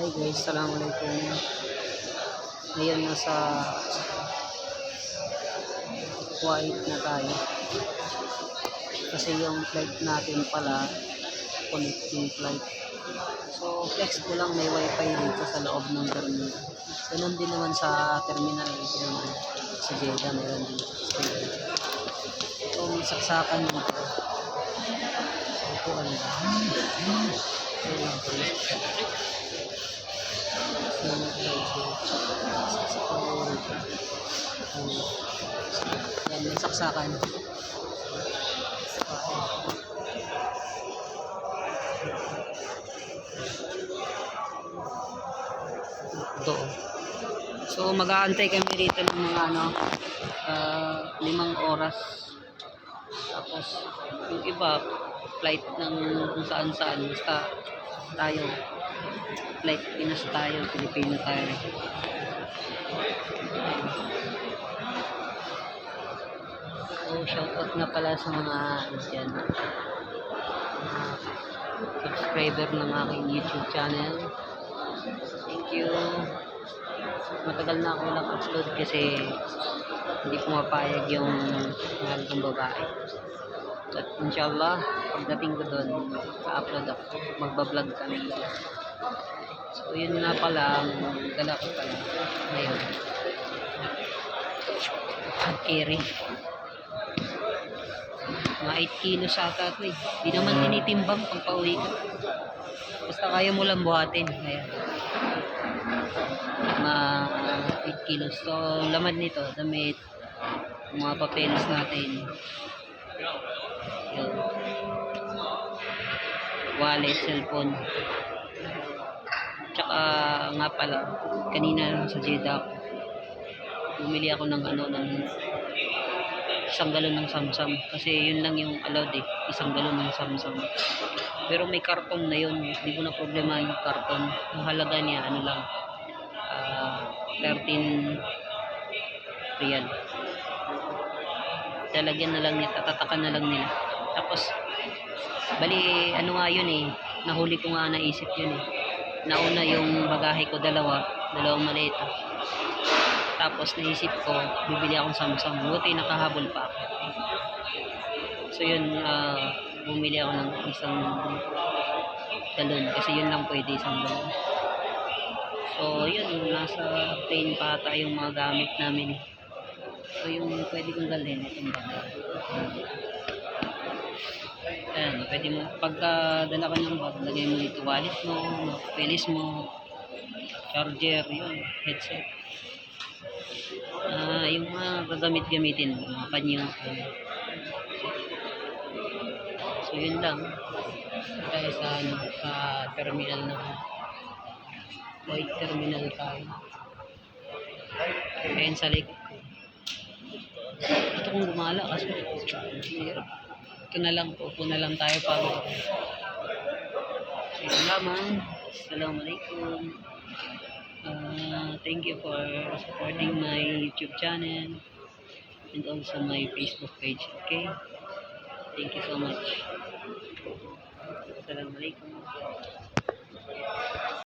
Hi guys, assalamualaikum. Ngayon nasa Kuwait na tayo. Kasi yung flight natin pala, connecting flight. So flex ko lang, may wifi dito sa loob ng terminal. Ganun din naman sa terminal yung sa Jeddah, meron din. So may saksakan dito. Ito ano. Yan, may saksakan. Ito. So mag-aantay kami rito ng mga 5 oras. Tapos yung iba flight ng kung saan basta tayo flight Pinas tayo, Pilipino tayo. So shoutout na pala sa mga dyan, subscriber ng aking YouTube channel. Thank you. Matagal na ako walang upload kasi hindi pumapayag yung mahal kong babae. At inshallah, pagdating ko doon, sa-upload ako, magbablog kami. So yun nga pala, dala ko pala ngayon. Carry. Mga 8 kilos ata ito eh. Di naman tinitimbang pag pauwi ka. Basta kaya mo lang buhatin. Ayan. Mga 8 kilos. So laman nito, damit, mga papeles natin. Yun. Wallet, cellphone. Tsaka nga pala, kanina sa Jeddah, bumili ako ng ng 1 galon ng Samsam. Kasi yun lang yung allowed eh, 1 galon ng Samsam. Pero may karton na yun, hindi ko na problema yung karton. Ang halaga niya, lang, 13 riyal. Talagyan na lang niya, tatatakan na lang nila. Tapos, bali, nga yun eh, nahuli ko nga naisip yun eh. Nauna yung bagahe ko, dalawang maleta. Tapos naisip ko, bibili akong Samsung. Buti nakahabol pa ako. So yun, bumili ako ng 1 galon. Kasi yun lang pwede, 1 galon. So yun, nasa plane pa ata yung mga gamit namin. So yung pwede kong dalhin, itong bag. Ayan, pwede mo, pagka dala ka ng bag, lagay mo dito wallet mo, papeles mo, charger, yun, headset. Yung mga gagamit-gamitin mo, mga panyo. So yun lang. Tayo sa terminal na Kuwait terminal tayo. Ayan sa likod ko. Ito kung gumala kasi ito na lang, upo na lang tayo pagod. So yun lamang. Assalamualaikum. Thank you for supporting my YouTube channel and also my Facebook page. Okay, thank you so much. Assalamualaikum.